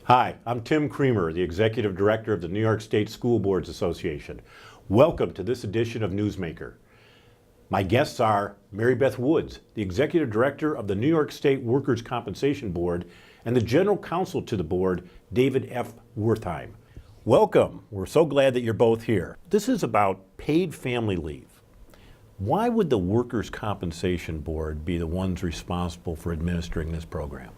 Hi, I'm Tim Kremer, the Executive Director of the New York State School Boards Association. Welcome to this edition of Newsmaker. My guests are Mary Beth Woods, the Executive Director of the New York State Workers' Compensation Board, and the General Counsel to the board, David F. Wertheim. Welcome. We're so glad that you're both here. This is about paid family leave. Why would the Workers' Compensation Board be the ones responsible for administering this program?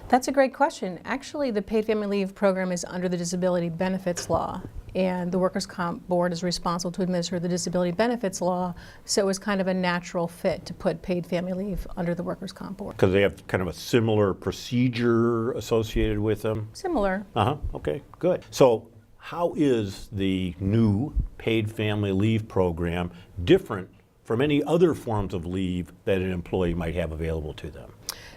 That's a great question. Actually, the paid family leave program is under the disability benefits law, and the Workers' Comp Board is responsible to administer the disability benefits law, so it was kind of a natural fit to put paid family leave under the Workers' Comp Board. Because they have kind of a similar procedure associated with them? Similar. Okay, good. So how is the new paid family leave program different from any other forms of leave that an employee might have available to them?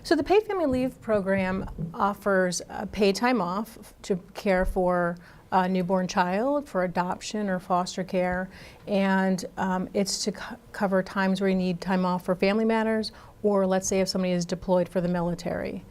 So the paid family leave program offers paid time off to care for a newborn child, for adoption or foster care, and it's to cover times where you need time off for family matters, or let's say if somebody is deployed for the military.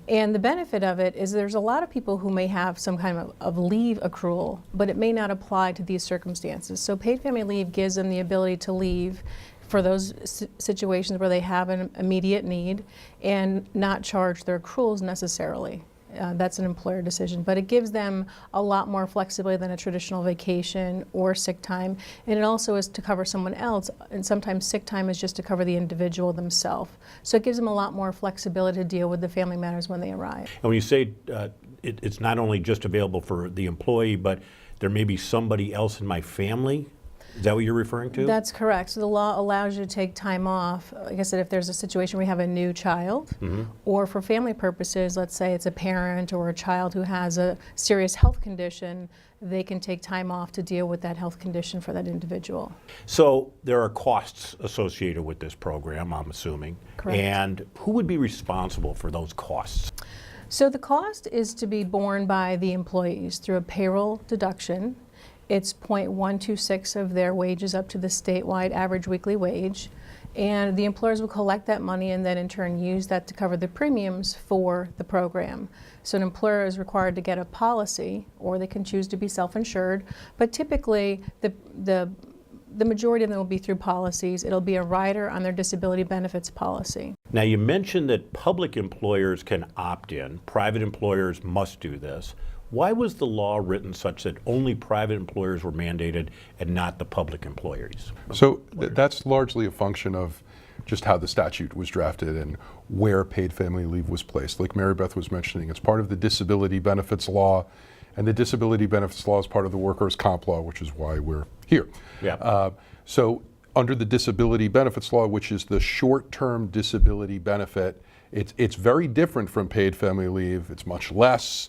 And the benefit of it is there's a lot of people who may have some kind of leave accrual, but it may not apply to these circumstances. So paid family leave gives them the ability to leave for those situations where they have an immediate need and not charge their accruals necessarily. That's an employer decision, but it gives them a lot more flexibility than a traditional vacation or sick time, and it also is to cover someone else, and sometimes sick time is just to cover the individual themselves. So it gives them a lot more flexibility to deal with the family matters when they arrive. And when you say it's not only just available for the employee, but there may be somebody else in my family. Is that what you're referring to? That's correct. So the law allows you to take time off. Like I said, if there's a situation where you have a new child, or for family purposes, let's say it's a parent or a child who has a serious health condition, they can take time off to deal with that health condition for that individual. So there are costs associated with this program, I'm assuming. Correct. And who would be responsible for those costs? So the cost is to be borne by the employees through a payroll deduction. It's 0.126 of their wages up to the statewide average weekly wage. And the employers will collect that money and then in turn use that to cover the premiums for the program. So an employer is required to get a policy, or they can choose to be self-insured, but typically the majority of them will be through policies. It'll be a rider on their disability benefits policy. Now you mentioned that public employers can opt in, private employers must do this. Why was the law written such that only private employers were mandated and not the public employers? So that's largely a function of just how the statute was drafted and where paid family leave was placed. Like Mary Beth was mentioning, it's part of the disability benefits law, and the disability benefits law is part of the workers' comp law, which is why we're here. Yeah. So under the disability benefits law, which is the short-term disability benefit, it's very different from paid family leave. It's much less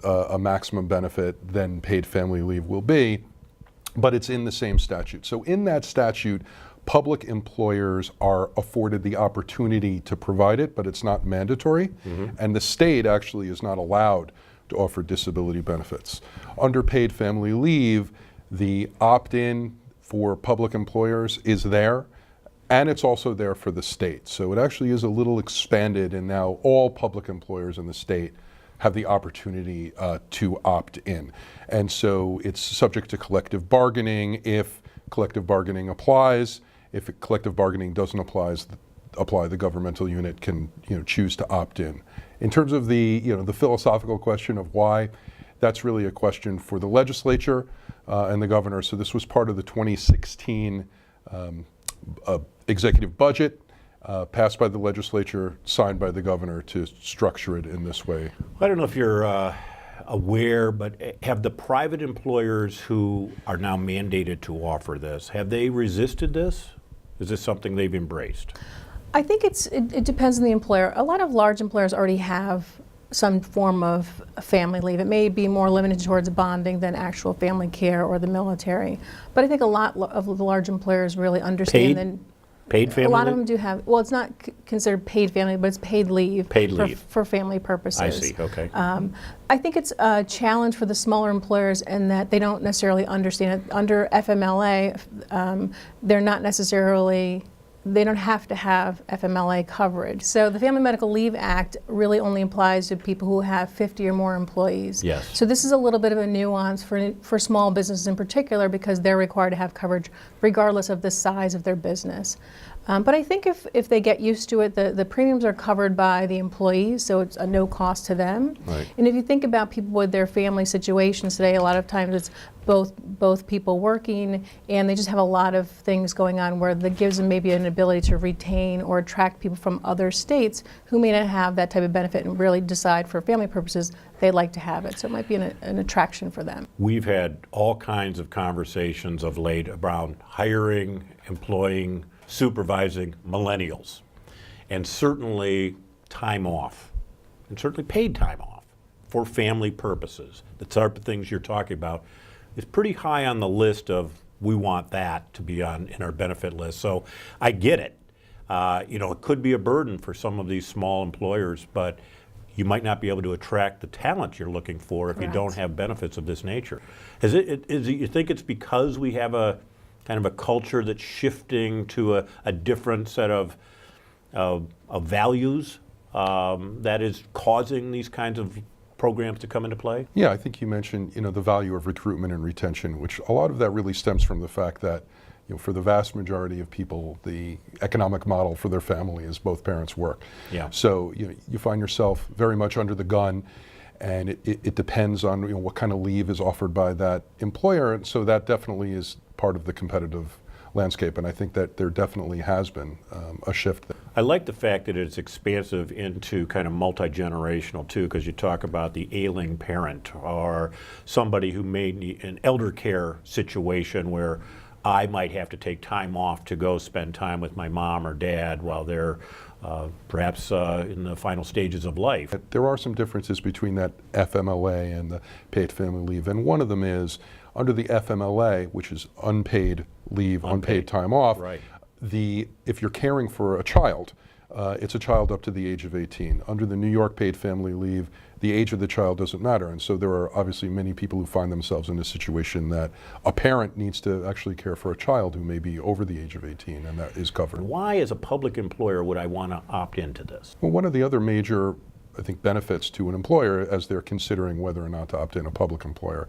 a maximum benefit than paid family leave will be, but it's in the same statute. So in that statute, public employers are afforded the opportunity to provide it, but it's not mandatory, and the state actually is not allowed to offer disability benefits. Under paid family leave, the opt-in for public employers is there, and it's also there for the state. So it actually is a little expanded, and now all public employers in the state have the opportunity to opt in. And so it's subject to collective bargaining if collective bargaining applies. If collective bargaining doesn't apply, the governmental unit can choose to opt in. In terms of the philosophical question of why, that's really a question for the legislature and the governor. So this was part of the 2016 executive budget. Passed by the legislature, signed by the governor to structure it in this way. I don't know if you're aware, but have the private employers who are now mandated to offer this, have they resisted this? Is this something they've embraced? I think it depends on the employer. A lot of large employers already have some form of family leave. It may be more limited towards bonding than actual family care or the military. But I think a lot of the large employers really understand Paid family leave? A lot of them do have, well, it's not considered paid family, but it's paid leave. Paid leave. For family purposes. I see, okay. I think it's a challenge for the smaller employers in that they don't necessarily understand it. Under FMLA, they're not necessarily they don't have to have FMLA coverage. So the Family Medical Leave Act really only applies to people who have 50 or more employees. Yes. So this is a little bit of a nuance for small businesses in particular, because they're required to have coverage regardless of the size of their business. But I think if they get used to it, the premiums are covered by the employees, so it's a no cost to them. Right. And if you think about people with their family situations today, a lot of times it's both people working, and they just have a lot of things going on where that gives them maybe an ability to retain or attract people from other states who may not have that type of benefit and really decide for family purposes they'd like to have it. So it might be an attraction for them. We've had all kinds of conversations of late around hiring, employing, supervising millennials, and certainly time off, and certainly paid time off for family purposes. The type of things you're talking about is pretty high on the list of we want that to be in our benefit list. So I get it. It could be a burden for some of these small employers, but you might not be able to attract the talent you're looking for if you don't have benefits of this nature. You think it's because we have a kind of a culture that's shifting to a different set of values that is causing these kinds of programs to come into play? Yeah, I think you mentioned, the value of recruitment and retention, which a lot of that really stems from the fact that, for the vast majority of people, the economic model for their family is both parents work. Yeah. So you find yourself very much under the gun, and it depends on what kind of leave is offered by that employer, and so that definitely is part of the competitive landscape, and I think that there definitely has been a shift there. I like the fact that it's expansive into kind of multi-generational too, because you talk about the ailing parent or somebody who may need an elder care situation where I might have to take time off to go spend time with my mom or dad while they're perhaps in the final stages of life. There are some differences between that FMLA and the paid family leave, and one of them is under the FMLA, which is unpaid leave, unpaid time off. Right. If you're caring for a child, it's a child up to the age of 18. Under the New York paid family leave, the age of the child doesn't matter, and so there are obviously many people who find themselves in a situation that a parent needs to actually care for a child who may be over the age of 18, and that is covered. Why, as a public employer, would I want to opt into this? Well, one of the other major, I think, benefits to an employer as they're considering whether or not to opt in, a public employer,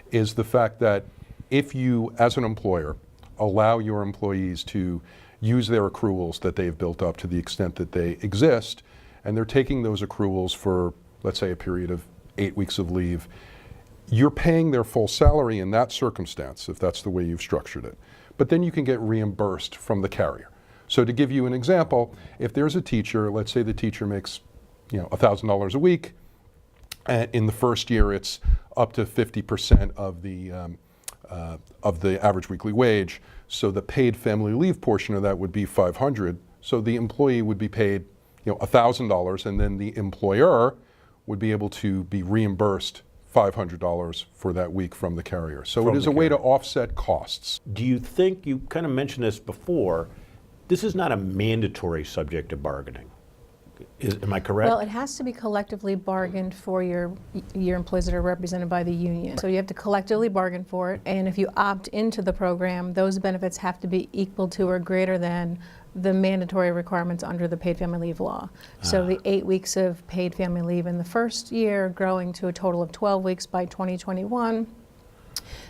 is the fact that if you, as an employer, allow your employees to use their accruals that they've built up to the extent that they exist, and they're taking those accruals for, let's say, a period of 8 weeks of leave, you're paying their full salary in that circumstance, if that's the way you've structured it. But then you can get reimbursed from the carrier. So to give you an example, if there's a teacher, let's say the teacher makes $1,000 a week, and in the first year it's up to 50% of the average weekly wage, so the paid family leave portion of that would be $500. So the employee would be paid $1,000, and then the employer would be able to be reimbursed $500 for that week from the carrier. So it is a way to offset costs. Do you think, you kind of mentioned this before, this is not a mandatory subject of bargaining? Am I correct? Well, it has to be collectively bargained for your employees that are represented by the union. So you have to collectively bargain for it, and if you opt into the program, those benefits have to be equal to or greater than the mandatory requirements under the paid family leave law. So the 8 weeks of paid family leave in the first year, growing to a total of 12 weeks by 2021.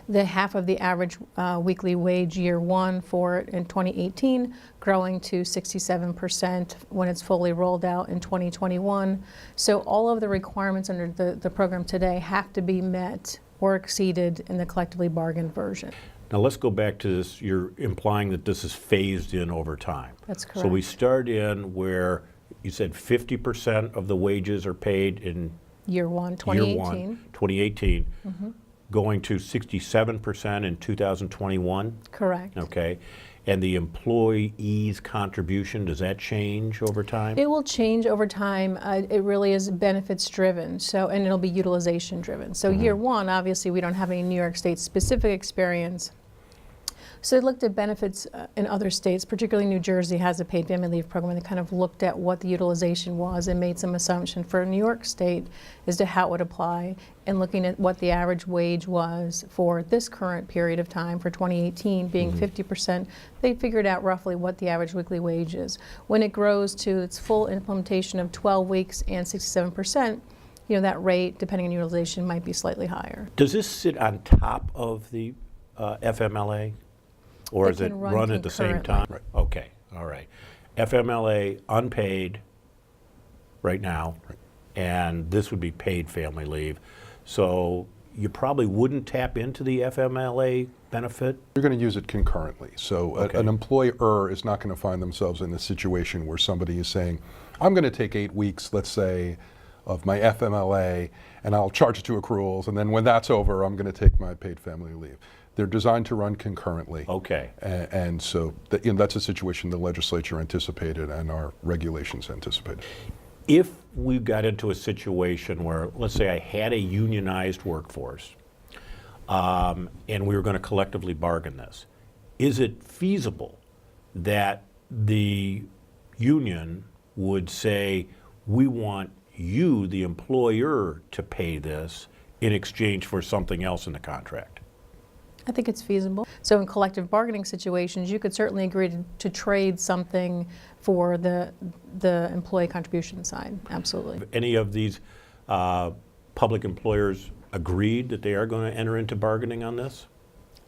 The half of the average weekly wage year one for it in 2018, growing to 67% when it's fully rolled out in 2021. So all of the requirements under the program today have to be met or exceeded in the collectively bargained version. Now let's go back to this. You're implying that this is phased in over time. That's correct. So we start in where you said 50% of the wages are paid in Year one, 2018. Year one, 2018. Mm-hmm. Going to 67% in 2021? Correct. Okay. And the employee's contribution, does that change over time? It will change over time. It really is benefits driven, and it'll be utilization driven. So year one, obviously we don't have any New York State specific experience, So they looked at benefits in other states, particularly New Jersey has a paid family leave program, and they kind of looked at what the utilization was and made some assumption for New York State as to how it would apply, and looking at what the average wage was for this current period of time for 2018 being 50%, they figured out roughly what the average weekly wage is. When it grows to its full implementation of 12 weeks and 67%, that rate, depending on utilization, might be slightly higher. Does this sit on top of the FMLA? Or It is it can run run at the same time? Right. Okay, all right. FMLA unpaid right now, and this would be paid family leave. So you probably wouldn't tap into the FMLA benefit? You're going to use it concurrently. So Okay. an employer is not going to find themselves in a situation where somebody is saying, I'm going to take 8 weeks, let's say, of my FMLA, and I'll charge it to accruals, and then when that's over, I'm going to take my paid family leave. They're designed to run concurrently. Okay. And so that's a situation the legislature anticipated and our regulations anticipated. If we got into a situation where, let's say I had a unionized workforce, and we were going to collectively bargain this, is it feasible that the union would say, we want you, the employer, to pay this in exchange for something else in the contract? I think it's feasible. So in collective bargaining situations, you could certainly agree to trade something for the employee contribution side, absolutely. Any of these public employers agreed that they are going to enter into bargaining on this?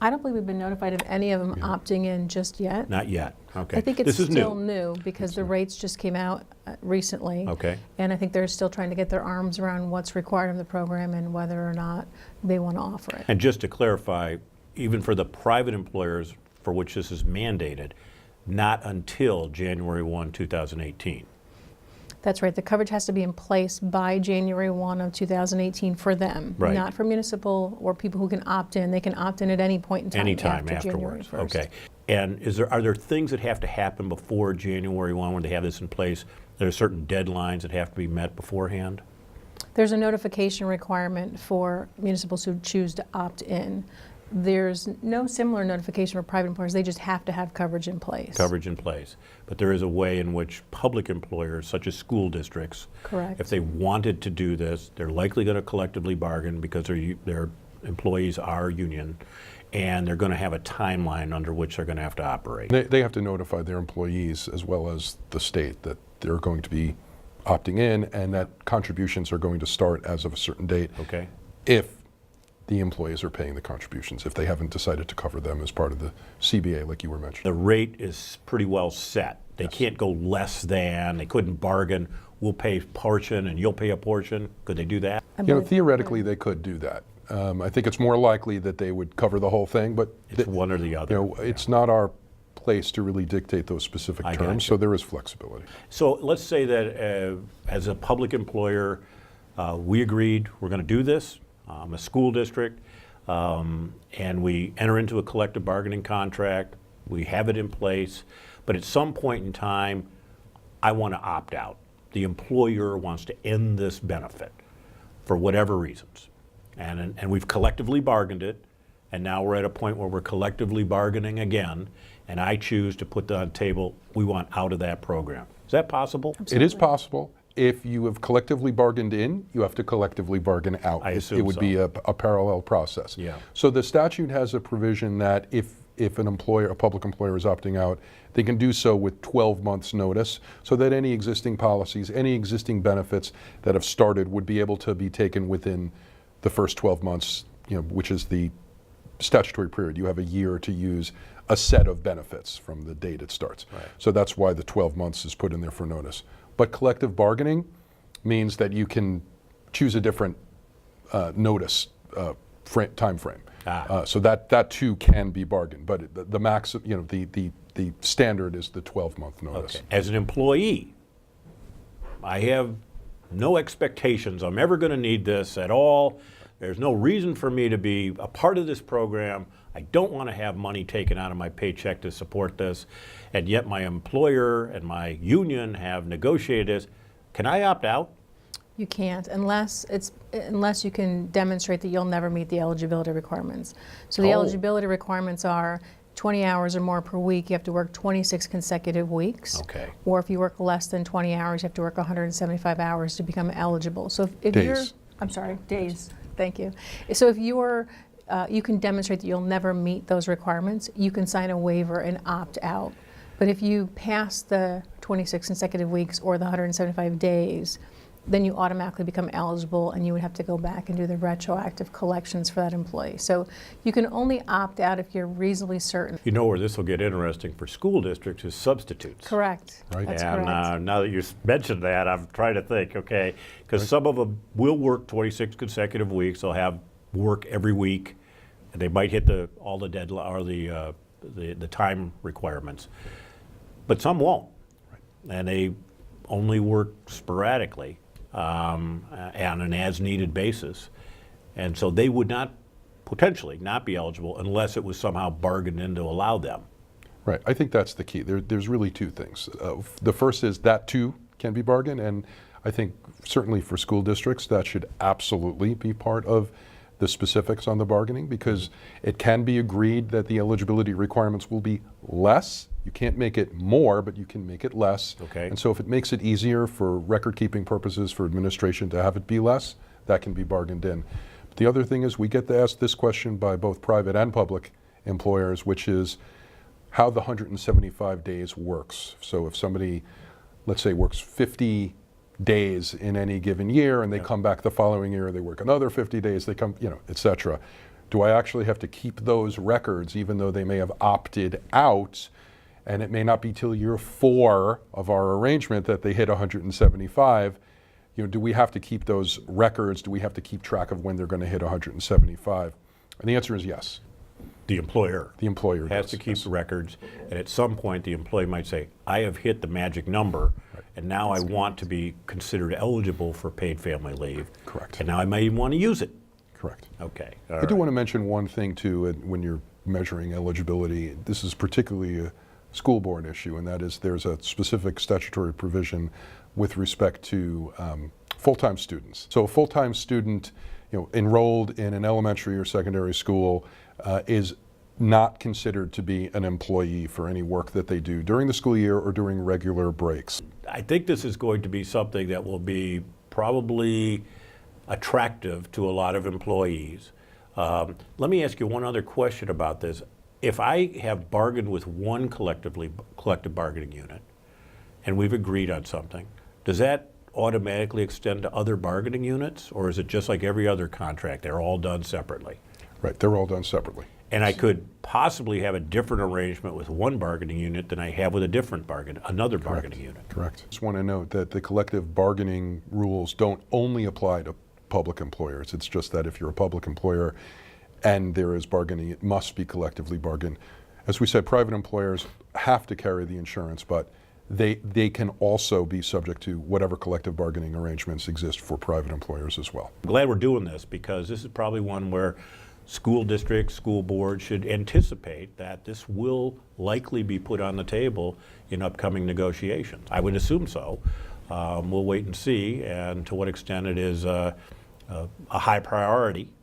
I don't believe we've been notified of any of them opting in just yet. Not yet, okay. I think it's This is still new because the rates just came out recently. Okay. And I think they're still trying to get their arms around what's required of the program and whether or not they want to offer it. And just to clarify, even for the private employers for which this is mandated, not until January 1, 2018. That's right. The coverage has to be in place by January 1 of 2018 for them, Right. not for municipal or people who can opt in. They can opt in at any point in time Anytime after afterwards. January 1st. Okay. And are there things that have to happen before January 1 when they have this in place? There are certain deadlines that have to be met beforehand? There's a notification requirement for municipals who choose to opt in. There's no similar notification for private employers. They just have to have coverage in place. Coverage in place. But there is a way in which public employers, such as school districts, Correct. if they wanted to do this, they're likely going to collectively bargain because their employees are union, and they're going to have a timeline under which they're going to have to operate. They have to notify their employees as well as the state that they're going to be opting in and that contributions are going to start as of a certain date. Okay. If the employees are paying the contributions, if they haven't decided to cover them as part of the CBA, like you were mentioning. The rate is pretty well set. They can't go less than, they couldn't bargain, we'll pay a portion and you'll pay a portion. Could they do that? I You know, believe- theoretically, they could do that. I think it's more likely that they would cover the whole thing, but It's one or the other. it's not our place to really dictate those specific I terms, gotcha. so there is flexibility. So let's say that as a public employer, we agreed we're going to do this. I'm a school district, and we enter into a collective bargaining contract. We have it in place, but at some point in time, I want to opt out. The employer wants to end this benefit for whatever reasons. And we've collectively bargained it, and now we're at a point where we're collectively bargaining again, and I choose to put on the table, we want out of that program. Is that possible? It is possible. If you have collectively bargained in, you have to collectively bargain out. I assume it would so. be a parallel process. Yeah. So the statute has a provision that if an employer, a public employer is opting out, they can do so with 12 months notice so that any existing policies, any existing benefits that have started would be able to be taken within the first 12 months, which is the statutory period. You have a year to use a set of benefits from the date it starts. Right. So that's why the 12 months is put in there for notice. But collective bargaining means that you can choose a different notice time frame. So that too can be bargained. But the max, the standard is the 12-month notice. Okay. As an employee, I have no expectations I'm ever going to need this at all. There's no reason for me to be a part of this program. I don't want to have money taken out of my paycheck to support this. And yet my employer and my union have negotiated this. Can I opt out? You can't unless you can demonstrate that you'll never meet the eligibility requirements. So the Oh. eligibility requirements are 20 hours or more per week, you have to work 26 consecutive weeks. Okay. Or if you work less than 20 hours, you have to work 175 hours to become eligible. So if you're, Days. I'm sorry, days, thank you. So if you're, you can demonstrate that you'll never meet those requirements, you can sign a waiver and opt out. But if you pass the 26 consecutive weeks or the 175 days, then you automatically become eligible and you would have to go back and do the retroactive collections for that employee. So you can only opt out if you're reasonably certain. You know where this will get interesting for school districts is substitutes. Correct. Right. That's And correct. now that you mentioned that, I'm trying to think, okay, because some of them will work 26 consecutive weeks. They'll have work every week, and they might hit all the deadline or the time requirements. But some won't, and they only work sporadically on an as-needed basis. And so they would not, potentially not be eligible unless it was somehow bargained in to allow them. Right. I think that's the key. There's really two things. The first is that too can be bargained, and I think certainly for school districts that should absolutely be part of the specifics on the bargaining, because it can be agreed that the eligibility requirements will be less. You can't make it more, but you can make it less. Okay. And so if it makes it easier for record-keeping purposes for administration to have it be less, that can be bargained in. But the other thing is we get to ask this question by both private and public employers, which is how the 175 days works. So if somebody, let's say, works 50 days in any given year and they come back the following year, they work another 50 days, they come, et cetera. Do I actually have to keep those records even though they may have opted out? And it may not be till year 4 of our arrangement that they hit 175. Do we have to keep those records? Do we have to keep track of when they're going to hit 175? And the answer is yes. The employer. The employer has does, to keep yes. records, and at some point the employee might say, I have hit the magic number, and now I want to be considered eligible for paid family leave. Correct. And now I might even want to use it. Correct. Okay. I do want to mention one thing too, when you're measuring eligibility. This is particularly a school board issue, and that is there's a specific statutory provision with respect to full-time students. So a full-time student, enrolled in an elementary or secondary school is not considered to be an employee for any work that they do during the school year or during regular breaks. I think this is going to be something that will be probably attractive to a lot of employees. Let me ask you one other question about this. If I have bargained with one collective bargaining unit and we've agreed on something, does that automatically extend to other bargaining units, or is it just like every other contract, they're all done separately? Right, they're all done separately. And I could possibly have a different arrangement with one bargaining unit than I have with another bargaining unit. Correct. Just want to note that the collective bargaining rules don't only apply to public employers. It's just that if you're a public employer and there is bargaining, it must be collectively bargained. As we said, private employers have to carry the insurance, but they can also be subject to whatever collective bargaining arrangements exist for private employers as well. I'm glad we're doing this, because this is probably one where school districts, school boards should anticipate that this will likely be put on the table in upcoming negotiations. I would assume so. We'll wait and see, and to what extent it is a high priority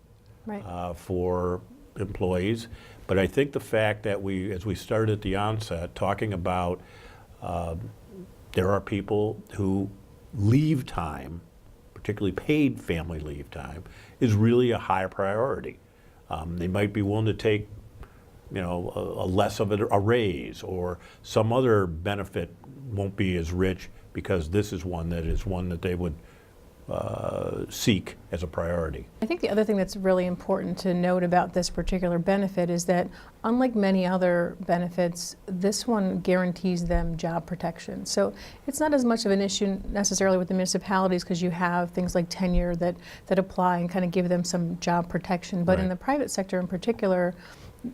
Right. for employees. But I think the fact that as we started at the onset, talking about there are people who leave time, particularly paid family leave time, is really a high priority. They might be willing to take, a less of a raise, or some other benefit won't be as rich, because this is one that they would seek as a priority. I think the other thing that's really important to note about this particular benefit is that, unlike many other benefits, this one guarantees them job protection. So it's not as much of an issue necessarily with the municipalities, because you have things like tenure that apply and kind of give them some job protection. But in Right. the private sector in particular,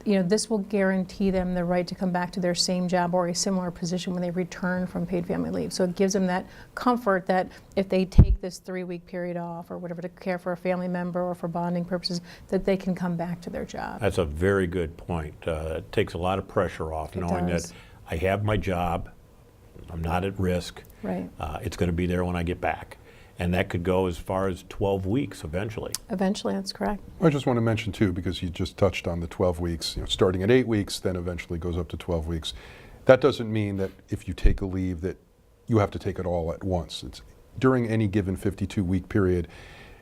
this will guarantee them the right to come back to their same job or a similar position when they return from paid family leave. So it gives them that comfort that if they take this 3-week period off or whatever to care for a family member or for bonding purposes, that they can come back to their job. That's a very good point. It takes a lot of pressure off, It knowing does. that I have my job, I'm not at risk, Right. it's going to be there when I get back. And that could go as far as 12 weeks eventually. Eventually, that's correct. I just want to mention too, because you just touched on the 12 weeks, starting at 8 weeks, then eventually goes up to 12 weeks. That doesn't mean that if you take a leave that you have to take it all at once. It's during any given 52-week period,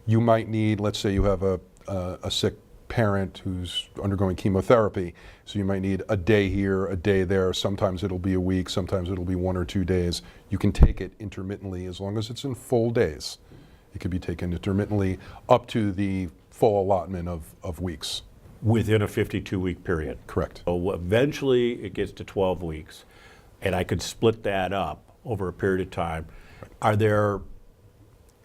you might need, let's say you have a sick parent who's undergoing chemotherapy, so you might need a day here, a day there. Sometimes it'll be a week, sometimes it'll be 1 or 2 days. You can take it intermittently as long as it's in full days. It could be taken intermittently up to the full allotment of weeks. Within a 52-week period. Correct. So eventually it gets to 12 weeks, and I could split that up over a period of time.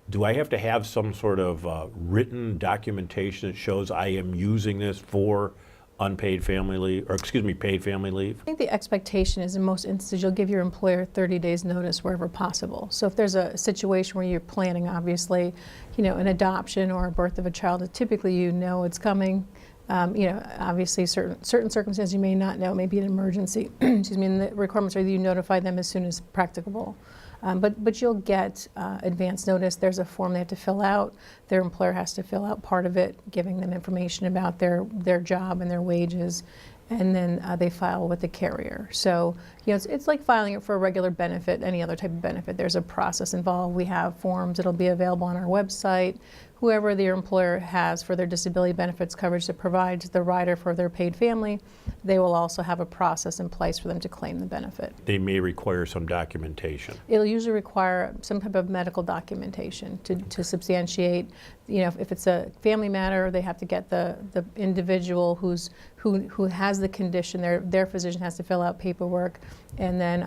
Do I have to have some sort of written documentation that shows I am using this for unpaid family leave, or excuse me, paid family leave? I think the expectation is in most instances you'll give your employer 30 days notice wherever possible. So if there's a situation where you're planning, obviously, an adoption or a birth of a child, typically it's coming. Obviously certain circumstances you may not know, it may be an emergency, excuse me, and the requirements are that you notify them as soon as practicable. But you'll get advance notice. There's a form they have to fill out. Their employer has to fill out part of it, giving them information about their job and their wages, and then they file with the carrier. So it's like filing it for a regular benefit, any other type of benefit. There's a process involved. We have forms that'll be available on our website. Whoever their employer has for their disability benefits coverage that provides the rider for their paid family, they will also have a process in place for them to claim the benefit. They may require some documentation. It'll usually require some type of medical documentation to substantiate, if it's a family matter, they have to get the individual who has the condition, their physician has to fill out paperwork. And then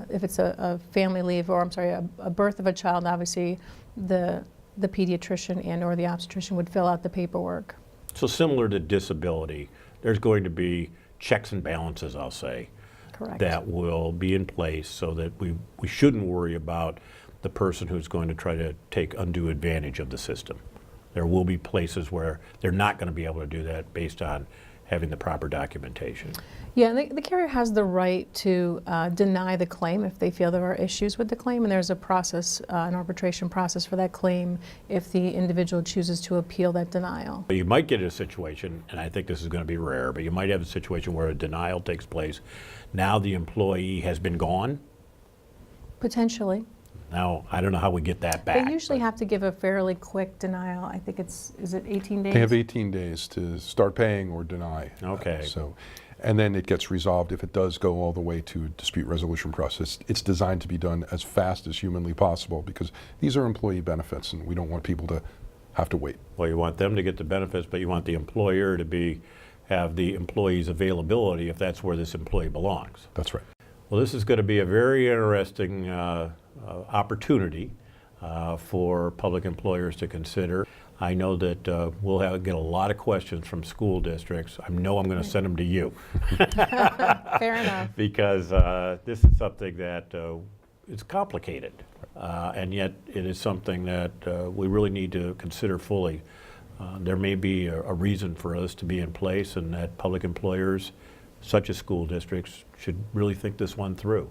if it's a family leave, or a birth of a child, obviously the pediatrician and or the obstetrician would fill out the paperwork. So similar to disability, there's going to be checks and balances, I'll say, Correct. that will be in place so that we shouldn't worry about the person who's going to try to take undue advantage of the system. There will be places where they're not going to be able to do that based on having the proper documentation. Yeah, and the carrier has the right to deny the claim if they feel there are issues with the claim, and there's a process, an arbitration process for that claim if the individual chooses to appeal that denial. But you might get a situation, and I think this is going to be rare, but you might have a situation where a denial takes place. Now the employee has been gone. Potentially. Now, I don't know how we get that back. They usually have to give a fairly quick denial. I think is it 18 days? They have 18 days to start paying or deny. Okay. And then it gets resolved if it does go all the way to dispute resolution process. It's designed to be done as fast as humanly possible because these are employee benefits and we don't want people to have to wait. Well, you want them to get the benefits, but you want the employer to have the employee's availability if that's where this employee belongs. That's right. Well, this is going to be a very interesting opportunity for public employers to consider. I know that we'll get a lot of questions from school districts. I know I'm going to send them to you. Fair enough. Because this is something that is complicated, and yet it is something that we really need to consider fully. There may be a reason for us to be in place, and that public employers, such as school districts, should really think this one through.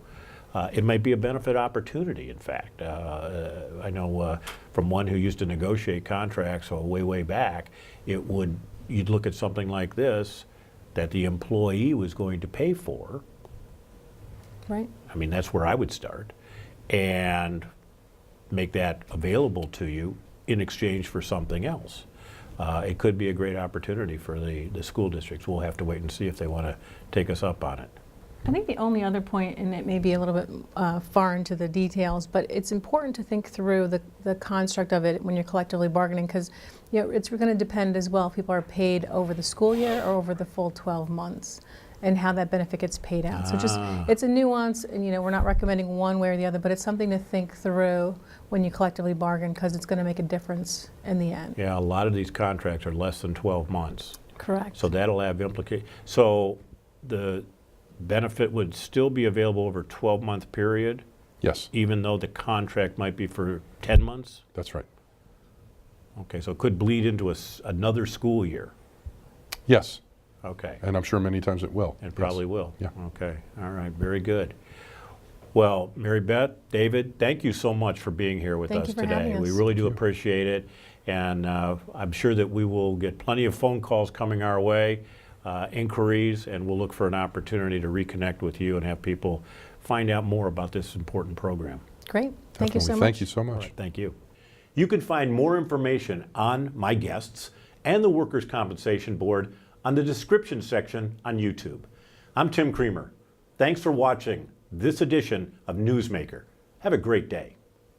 It might be a benefit opportunity, in fact. I know from one who used to negotiate contracts way back, you'd look at something like this that the employee was going to pay for. Right. I mean, that's where I would start, and make that available to you in exchange for something else. It could be a great opportunity for the school districts. We'll have to wait and see if they want to take us up on it. I think the only other point, and it may be a little bit far into the details, but it's important to think through the construct of it when you're collectively bargaining, because it's going to depend as well if people are paid over the school year or over the full 12 months, and how that benefit gets paid out. So it's a nuance, and we're not recommending one way or the other, but it's something to think through when you collectively bargain, because it's going to make a difference in the end. Yeah, a lot of these contracts are less than 12 months. Correct. So that'll have implications. So the benefit would still be available over a 12-month period? Yes. Even though the contract might be for 10 months? That's right. Okay, so it could bleed into another school year? Yes. Okay. And I'm sure many times it will. It probably will? Yeah. Okay, all right, very good. Well, Mary Beth, David, thank you so much for being here with Thank us you for today. having We us. really do appreciate it, and I'm sure that we will get plenty of phone calls coming our way, inquiries, and we'll look for an opportunity to reconnect with you and have people find out more about this important program. Great. Thank you so Definitely. much. Thank you so All much. right, thank you. You can find more information on my guests and the Workers' Compensation Board on the description section on YouTube. I'm Tim Kremer. Thanks for watching this edition of Newsmaker. Have a great day.